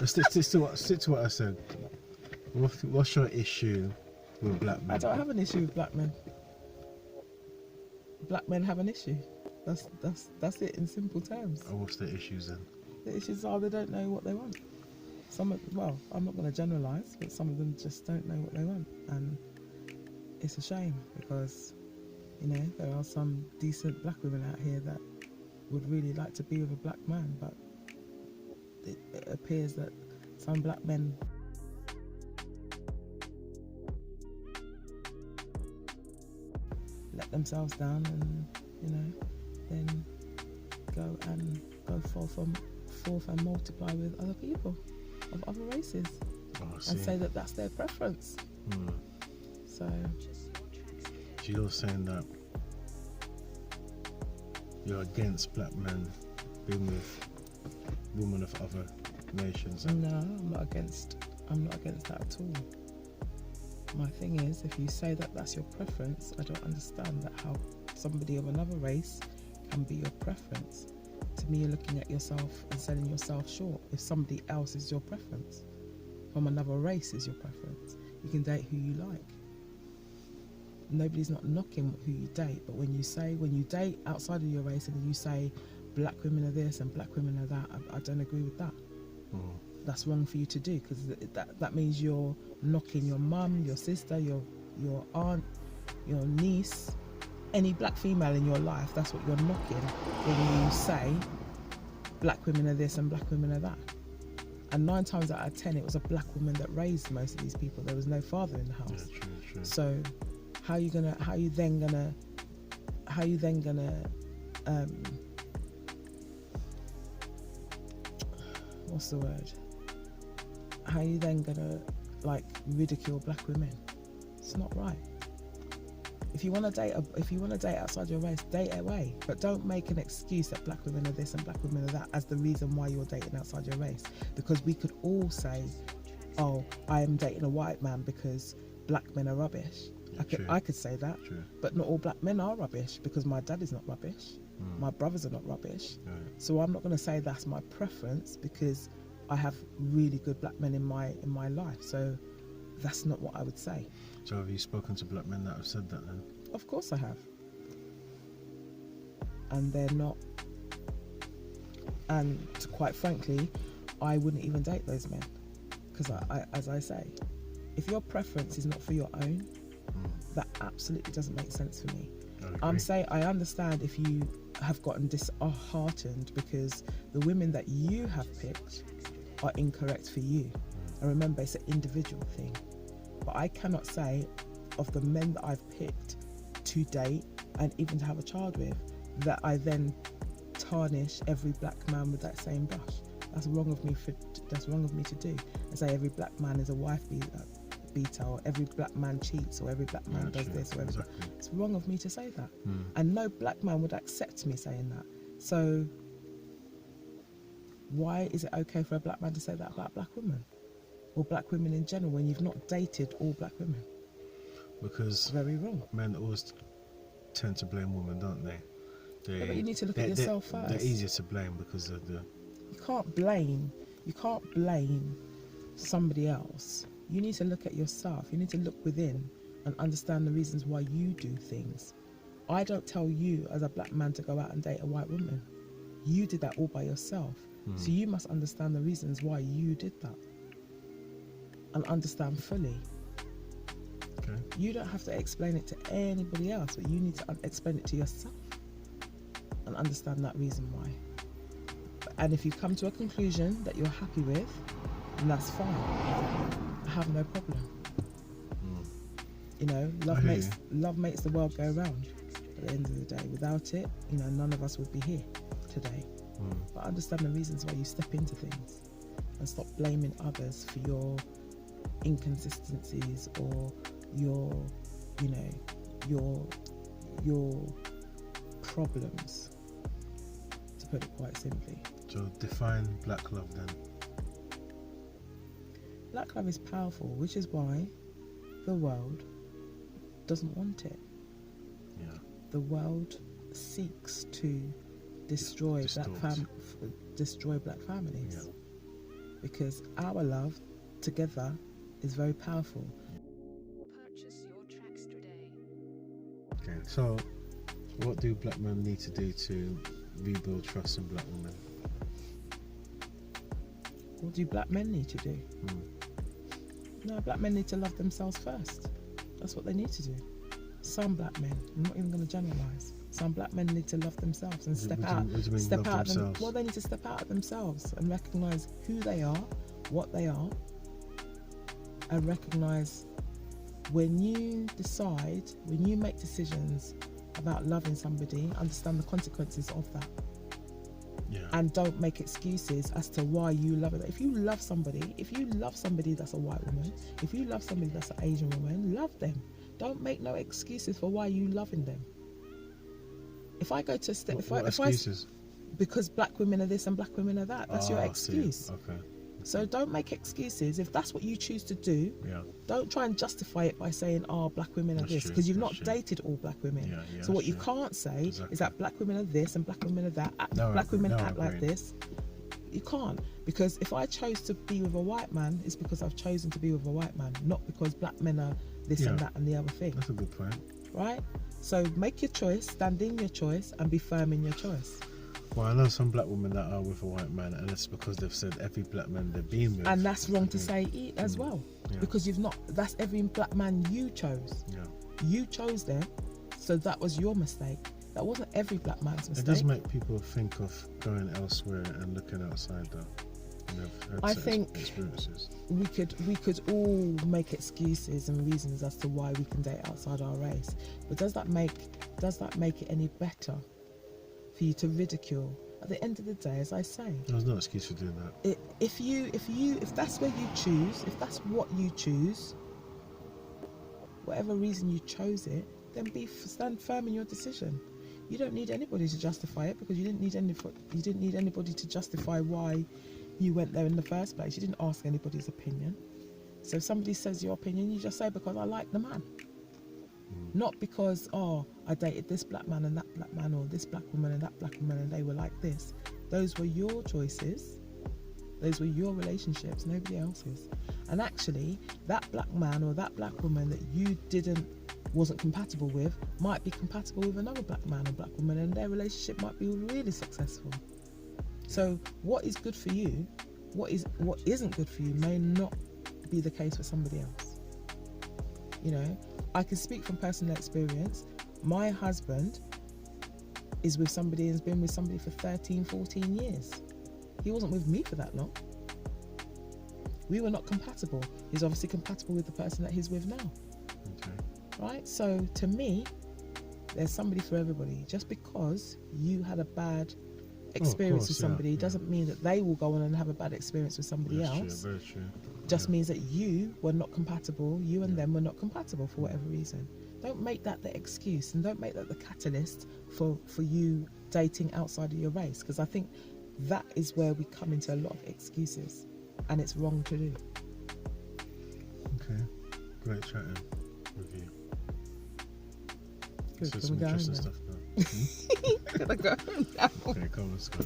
Let's stick to what I said. What's your issue with black men? I don't have an issue with black men. Black men have an issue. That's it in simple terms. And what's the issues then? The issues are they don't know what they want. Well, I'm not going to generalise, but some of them just don't know what they want, and it's a shame because, you know, there are some decent black women out here that would really like to be with a black man, but it appears that some black men let themselves down and, you know, then go forth and multiply with other people of other races and say that that's their preference. So you're saying that you're against black men being with women of other nations? No, I'm not against that at all. My thing is, if you say that that's your preference, I don't understand that how somebody of another race can be your preference. To me, you're looking at yourself and selling yourself short. If somebody else is your preference, from another race is your preference, you can date who you like. Nobody's not knocking who you date, but when you date outside of your race and you say black women are this and black women are that, I don't agree with that. That's wrong for you to do, because that means you're knocking your mum, your sister, your aunt, your niece, any black female in your life. That's what you're knocking when you say black women are this and black women are that. And 9 times out of 10 it was a black woman that raised most of these people. There was no father in the house. Yeah, true. So how you then gonna what's the word? How you then gonna like ridicule black women? It's not right. If you want to date outside your race, date away, but don't make an excuse that black women are this and black women are that as the reason why you're dating outside your race. Because we could all say, "Oh, I am dating a white man because black men are rubbish." I could say that, but not all black men are rubbish, because my dad is not rubbish, my brothers are not rubbish. So I'm not going to say that's my preference, because I have really good black men in my life. So that's not what I would say. So have you spoken to black men that have said that then? Of course I have. And they're not, and quite frankly, I wouldn't even date those men, because I, as I say, if your preference is not for your own, that absolutely doesn't make sense for me. I understand if you have gotten disheartened because the women that you have picked are incorrect for you. And remember, it's an individual thing. But I cannot say of the men that I've picked to date and even to have a child with, that I then tarnish every black man with that same brush. That's wrong of me to do. And say every black man is a wife beater, or every black man cheats, or every black man does this, or exactly. It's wrong of me to say that. And no black man would accept me saying that. So why is it okay for a black man to say that about black women, or black women in general, when you've not dated all black women? Because it's very wrong. Men always tend to blame women, don't they? Yeah, but you need to look at yourself first. They're easier to blame because of the... You can't blame somebody else. You need to look at yourself. You need to look within and understand the reasons why you do things. I don't tell you as a black man to go out and date a white woman. You did that all by yourself. So you must understand the reasons why you did that and understand fully. Okay. You don't have to explain it to anybody else, but you need to explain it to yourself and understand that reason why. And if you come to a conclusion that you're happy with, then that's fine. I have no problem. You know, love makes the world go round at the end of the day. Without it, you know, none of us would be here today. But understand the reasons why you step into things, and stop blaming others for your inconsistencies or your problems, to put it quite simply. So define black love then. Black love is powerful, which is why the world doesn't want it. Yeah. The world seeks to destroy black families. Yeah. because our love together is very powerful. Purchase your tracks today. Okay, so what do black men need to do to rebuild trust in black women? What do black men need to do? No, black men need to love themselves first. That's what they need to do. Some black men, I'm not even going to generalise. Some black men need to love themselves and step out. Step out. Well, they need to step out of themselves and recognise who they are, what they are, and recognise when you decide, when you make decisions about loving somebody, understand the consequences of that. Yeah. And don't make excuses as to why you love it. If you love somebody that's a white woman, if you love somebody that's an Asian woman, love them. Don't make no excuses for why you loving them. If I go to a step, excuses? Because black women are this and black women are that, that's your I excuse. see. Okay. So don't make excuses. If that's what you choose to do, don't try and justify it by saying, oh, black women are this, because you've not dated all black women. So what you can't say is that black women are this and black women are that, black women act like this. You can't, because if I chose to be with a white man, it's because I've chosen to be with a white man, not because black men are this and that and the other thing. That's a good point. Right? So make your choice, stand in your choice, and be firm in your choice. Well, I know some black women that are with a white man, and it's because they've said every black man they've been with. And that's wrong to say as well, because you've not. That's every black man you chose. Yeah. You chose them, so that was your mistake. That wasn't every black man's mistake. It does make people think of going elsewhere and looking outside, though. I think experiences. we could all make excuses and reasons as to why we can date outside our race, but does that make it any better for you to ridicule? At the end of the day, as I say, there's no excuse for doing that. If that's where you choose, if that's what you choose, whatever reason you chose it, then stand firm in your decision. You don't need anybody to justify it, because you didn't need anybody to justify why you went there in the first place. You didn't ask anybody's opinion. So if somebody says your opinion, you just say, because I like the man. Not because, oh, I dated this black man and that black man, or this black woman and that black woman, and they were like this. Those were your choices. Those were your relationships, nobody else's. And actually, that black man or that black woman that you wasn't compatible with might be compatible with another black man or black woman, and their relationship might be really successful. So what is good for you, what isn't good for you may not be the case for somebody else. You know, I can speak from personal experience. My husband is with somebody and has been with somebody for 13, 14 years. He wasn't with me for that long. We were not compatible. He's obviously compatible with the person that he's with now. Okay. Right? So to me, there's somebody for everybody. Just because you had a bad experience with somebody doesn't mean that they will go on and have a bad experience with somebody else. True, very true. Just means that you were not compatible, you and them were not compatible for whatever reason. Don't make that the excuse, and don't make that the catalyst for you dating outside of your race, because I think that is where we come into a lot of excuses, and it's wrong to do. Okay, great chatting with you. Good, So can some we go home interesting now? stuff now. Gotta go home now. Okay, come on, let's go.